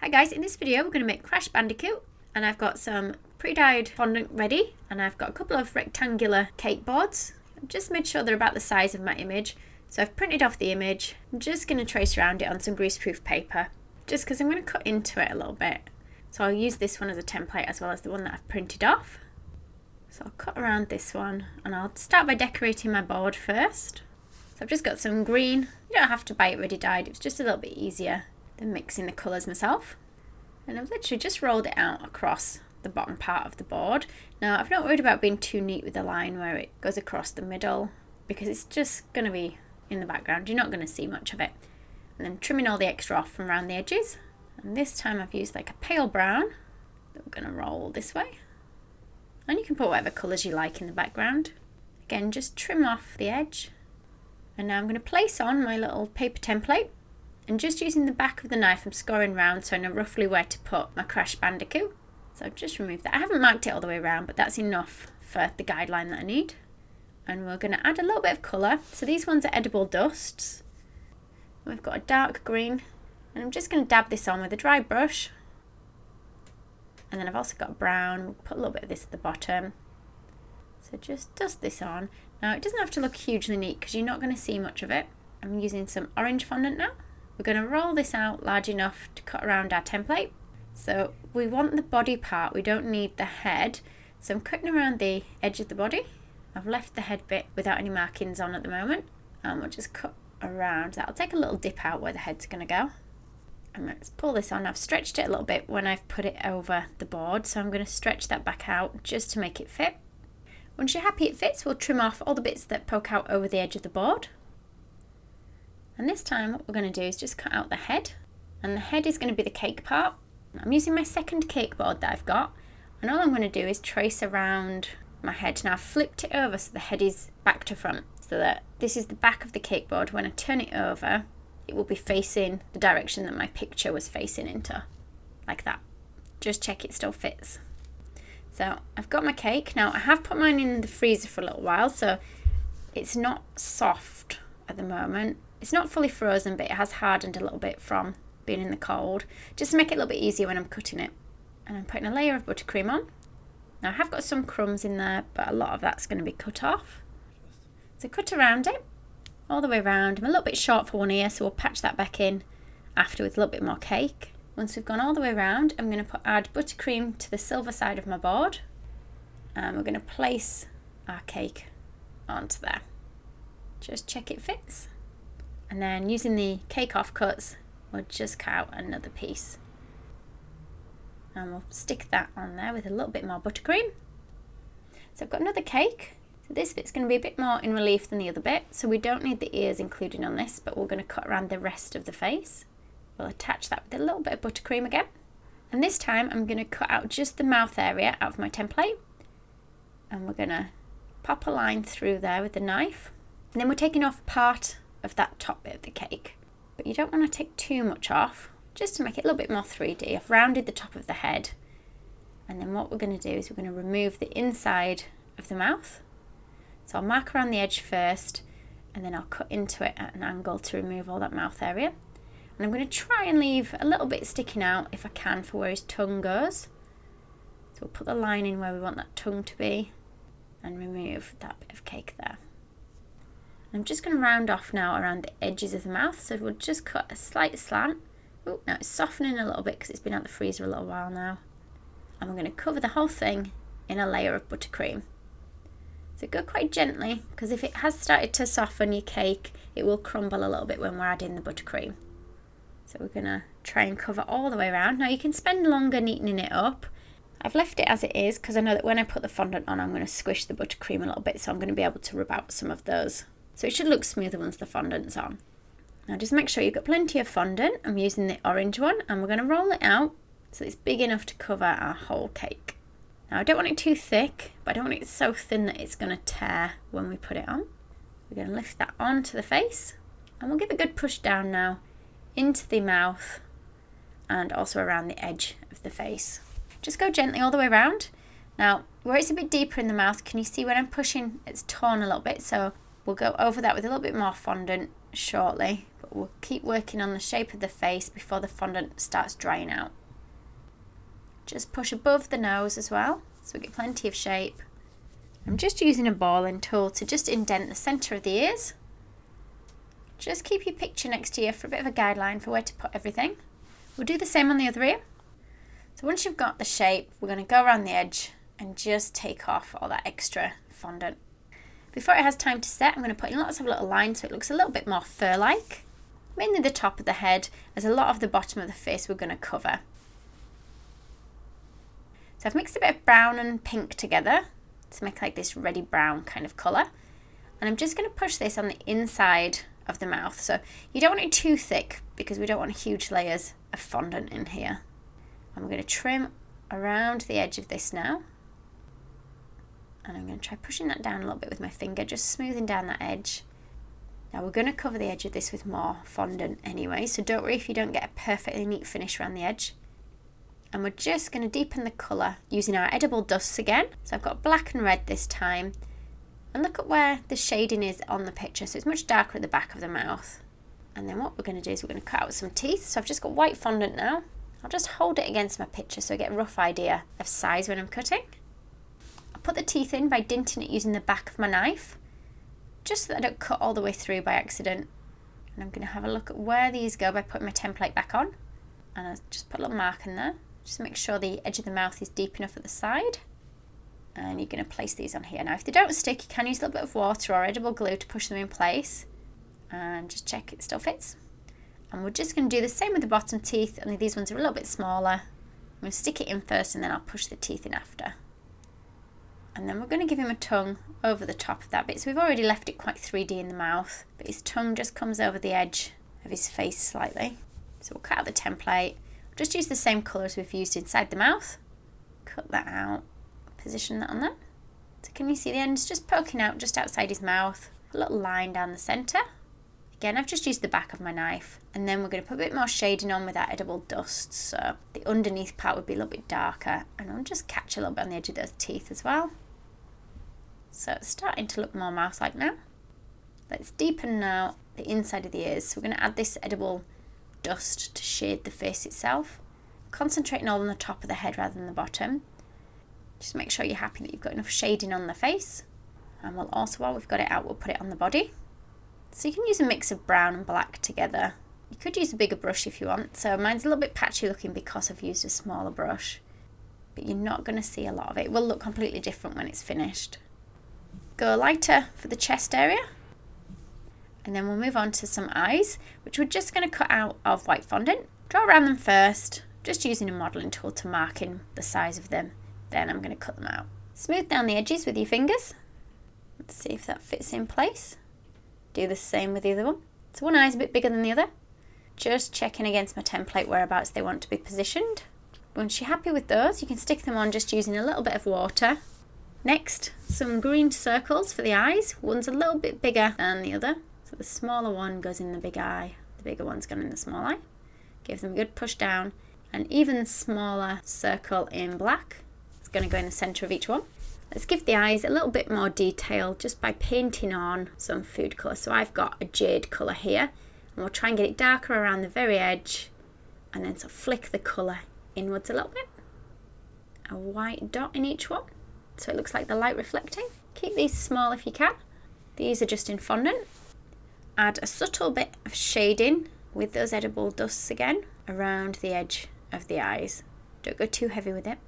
Hi guys, in this video we're going to make Crash Bandicoot, and I've got some pre-dyed fondant ready, and I've got a couple of rectangular cake boards. I've just made sure they're about the size of my image, so I've printed off the image. I'm just going to trace around it on some greaseproof paper, just because I'm going to cut into it a little bit. So I'll use this one as a template as well as the one that I've printed off. So I'll cut around this one, and I'll start by decorating my board first. So I've just got some green. You don't have to buy it ready dyed, it's just a little bit easier than mixing the colours myself. And I've literally just rolled it out across the bottom part of the board. Now I've not worried about being too neat with the line where it goes across the middle, because it's just going to be in the background, you're not going to see much of it. And then trimming all the extra off from around the edges. And this time I've used like a pale brown that we're going to roll this way. And you can put whatever colours you like in the background. Again, just trim off the edge. And now I'm going to place on my little paper template. And just using the back of the knife, I'm scoring round so I know roughly where to put my Crash Bandicoot. So I've just removed that. I haven't marked it all the way around, but that's enough for the guideline that I need. And we're going to add a little bit of colour. So these ones are edible dusts. We've got a dark green. And I'm just going to dab this on with a dry brush. And then I've also got a brown. We'll put a little bit of this at the bottom. So just dust this on. Now it doesn't have to look hugely neat because you're not going to see much of it. I'm using some orange fondant now. We're going to roll this out large enough to cut around our template. So we want the body part, we don't need the head. So I'm cutting around the edge of the body. I've left the head bit without any markings on at the moment. And we'll just cut around. That'll take a little dip out where the head's going to go. And let's pull this on. I've stretched it a little bit when I've put it over the board. So I'm going to stretch that back out just to make it fit. Once you're happy it fits, we'll trim off all the bits that poke out over the edge of the board. And this time what we're going to do is just cut out the head, and the head is going to be the cake part. I'm using my second cake board that I've got, and all I'm going to do is trace around my head. Now I've flipped it over so the head is back to front, so that this is the back of the cake board. When I turn it over, it will be facing the direction that my picture was facing into, like that. Just check it still fits. So I've got my cake. Now I have put mine in the freezer for a little while, so it's not soft at the moment. It's not fully frozen, but it has hardened a little bit from being in the cold, just to make it a little bit easier when I'm cutting it. And I'm putting a layer of buttercream on. Now I have got some crumbs in there, but a lot of that's going to be cut off. So cut around it, all the way around. I'm a little bit short for one ear, so we'll patch that back in after with a little bit more cake. Once we've gone all the way around, I'm going to add buttercream to the silver side of my board. And we're going to place our cake onto there. Just check it fits. And then using the cake offcuts, we'll just cut out another piece. And we'll stick that on there with a little bit more buttercream. So I've got another cake. So this bit's going to be a bit more in relief than the other bit. So we don't need the ears included on this, but we're going to cut around the rest of the face. We'll attach that with a little bit of buttercream again. And this time I'm going to cut out just the mouth area out of my template. And we're going to pop a line through there with the knife. And then we're taking off part of that top bit of the cake, but you don't want to take too much off, just to make it a little bit more 3D. I've rounded the top of the head, and then what we're going to do is we're going to remove the inside of the mouth. So I'll mark around the edge first, and then I'll cut into it at an angle to remove all that mouth area. And I'm going to try and leave a little bit sticking out if I can for where his tongue goes. So we'll put the line in where we want that tongue to be and remove that bit of cake there. I'm just going to round off now around the edges of the mouth, so we'll just cut a slight slant. Oh, now it's softening a little bit because it's been out the freezer a little while now. And we're going to cover the whole thing in a layer of buttercream. So go quite gently, because if it has started to soften your cake, it will crumble a little bit when we're adding the buttercream. So we're going to try and cover all the way around. Now you can spend longer neatening it up. I've left it as it is because I know that when I put the fondant on, I'm going to squish the buttercream a little bit, so I'm going to be able to rub out some of those. So it should look smoother once the fondant's on. Now just make sure you've got plenty of fondant. I'm using the orange one, and we're going to roll it out so it's big enough to cover our whole cake. Now I don't want it too thick, but I don't want it so thin that it's going to tear when we put it on. We're going to lift that onto the face, and we'll give a good push down now into the mouth and also around the edge of the face. Just go gently all the way around. Now where it's a bit deeper in the mouth, can you see when I'm pushing it's torn a little bit, so we'll go over that with a little bit more fondant shortly, but we'll keep working on the shape of the face before the fondant starts drying out. Just push above the nose as well, so we get plenty of shape. I'm just using a balling tool to just indent the centre of the ears. Just keep your picture next to you for a bit of a guideline for where to put everything. We'll do the same on the other ear. So once you've got the shape, we're going to go around the edge and just take off all that extra fondant. Before it has time to set, I'm going to put in lots of little lines so it looks a little bit more fur-like. Mainly the top of the head, as a lot of the bottom of the face we're going to cover. So I've mixed a bit of brown and pink together to make like this reddy brown kind of colour. And I'm just going to push this on the inside of the mouth. So you don't want it too thick because we don't want huge layers of fondant in here. And we're going to trim around the edge of this now. And I'm going to try pushing that down a little bit with my finger, just smoothing down that edge. Now we're going to cover the edge of this with more fondant anyway, so don't worry if you don't get a perfectly neat finish around the edge. And we're just going to deepen the colour using our edible dusts again. So I've got black and red this time. And look at where the shading is on the picture, so it's much darker at the back of the mouth. And then what we're going to do is we're going to cut out some teeth. So I've just got white fondant now. I'll just hold it against my picture so I get a rough idea of size when I'm cutting. I'll put the teeth in by dinting it using the back of my knife, just so that I don't cut all the way through by accident. And I'm going to have a look at where these go by putting my template back on. And I'll just put a little mark in there, just to make sure the edge of the mouth is deep enough at the side. And you're going to place these on here. Now if they don't stick, you can use a little bit of water or edible glue to push them in place. And just check it still fits. And we're just going to do the same with the bottom teeth, only these ones are a little bit smaller. I'm going to stick it in first and then I'll push the teeth in after. And then we're going to give him a tongue over the top of that bit. So we've already left it quite 3D in the mouth, but his tongue just comes over the edge of his face slightly. So we'll cut out the template. Just use the same colours we've used inside the mouth. Cut that out, position that on there. So can you see the ends just poking out just outside his mouth? A little line down the centre. Again, I've just used the back of my knife. And then we're going to put a bit more shading on with that edible dust. So the underneath part would be a little bit darker. And I'll just catch a little bit on the edge of those teeth as well. So it's starting to look more mouse-like now. Let's deepen now the inside of the ears. So we're going to add this edible dust to shade the face itself. Concentrating all on the top of the head rather than the bottom. Just make sure you're happy that you've got enough shading on the face. And we'll also, while we've got it out, we'll put it on the body. So you can use a mix of brown and black together. You could use a bigger brush if you want. So mine's a little bit patchy looking because I've used a smaller brush. But you're not going to see a lot of it. It will look completely different when it's finished. Go lighter for the chest area. And then we'll move on to some eyes, which we're just going to cut out of white fondant. Draw around them first, just using a modelling tool to mark in the size of them. Then I'm going to cut them out. Smooth down the edges with your fingers. Let's see if that fits in place. Do the same with the other one. So one eye's a bit bigger than the other. Just checking against my template whereabouts they want to be positioned. Once you're happy with those, you can stick them on just using a little bit of water. Next, some green circles for the eyes. One's a little bit bigger than the other. So the smaller one goes in the big eye. The bigger one's gone in the small eye. Give them a good push down. An even smaller circle in black. It's going to go in the centre of each one. Let's give the eyes a little bit more detail just by painting on some food colour. So I've got a jade colour here. And we'll try and get it darker around the very edge. And then sort of flick the colour inwards a little bit. A white dot in each one. So it looks like the light reflecting. Keep these small if you can. These are just in fondant. Add a subtle bit of shading with those edible dusts again around the edge of the eyes. Don't go too heavy with it.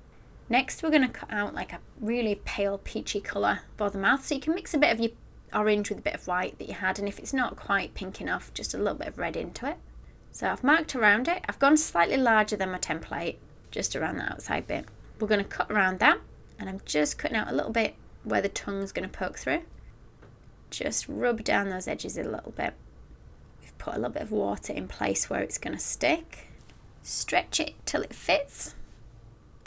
Next we're going to cut out like a really pale peachy colour for the mouth. So you can mix a bit of your orange with a bit of white that you had, and if it's not quite pink enough, just a little bit of red into it. So I've marked around it. I've gone slightly larger than my template, just around the outside bit. We're going to cut around that, and I'm just cutting out a little bit where the tongue's going to poke through. Just rub down those edges a little bit. We've put a little bit of water in place where it's going to stick. Stretch it till it fits.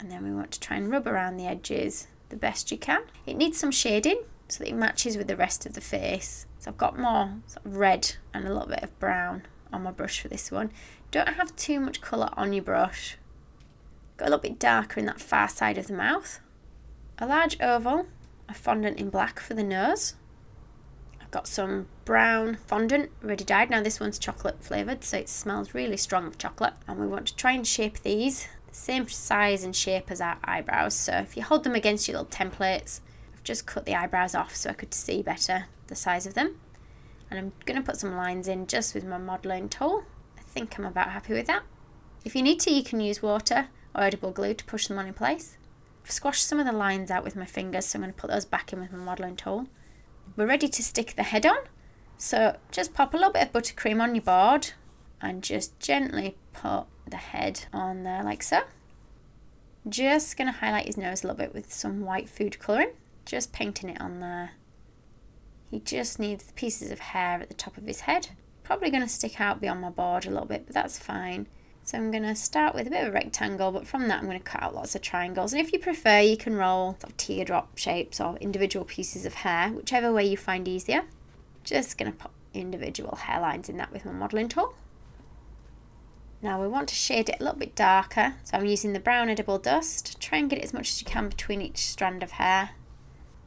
And then we want to try and rub around the edges the best you can. It needs some shading so that it matches with the rest of the face. So I've got more sort of red and a little bit of brown on my brush for this one. Don't have too much colour on your brush. Got a little bit darker in that far side of the mouth. A large oval, a fondant in black for the nose. I've got some brown fondant ready dyed. Now this one's chocolate flavoured, so it smells really strong of chocolate. And we want to try and shape these the same size and shape as our eyebrows. So if you hold them against your little templates, I've just cut the eyebrows off so I could see better the size of them. And I'm going to put some lines in just with my modelling tool. I think I'm about happy with that. If you need to, you can use water or edible glue to push them on in place. I've squashed some of the lines out with my fingers, so I'm going to put those back in with my modelling tool. We're ready to stick the head on. So just pop a little bit of buttercream on your board and just gently put the head on there like so. Just going to highlight his nose a little bit with some white food colouring. Just painting it on there. He just needs the pieces of hair at the top of his head. Probably going to stick out beyond my board a little bit, but that's fine. So I'm going to start with a bit of a rectangle, but from that I'm going to cut out lots of triangles. And if you prefer, you can roll sort of teardrop shapes or individual pieces of hair, whichever way you find easier. Just going to put individual hairlines in that with my modelling tool. Now we want to shade it a little bit darker, so I'm using the brown edible dust. Try and get it as much as you can between each strand of hair.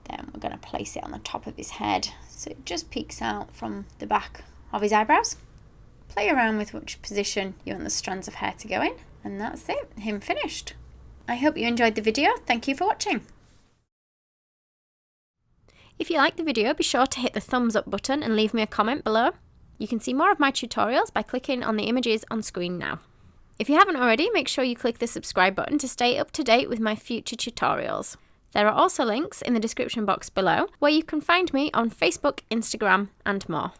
Then we're going to place it on the top of his head so it just peeks out from the back of his eyebrows. Play around with which position you want the strands of hair to go in, and that's it, him finished. I hope you enjoyed the video. Thank you for watching. If you liked the video, be sure to hit the thumbs up button and leave me a comment below. You can see more of my tutorials by clicking on the images on screen now. If you haven't already, make sure you click the subscribe button to stay up to date with my future tutorials. There are also links in the description box below where you can find me on Facebook, Instagram and more.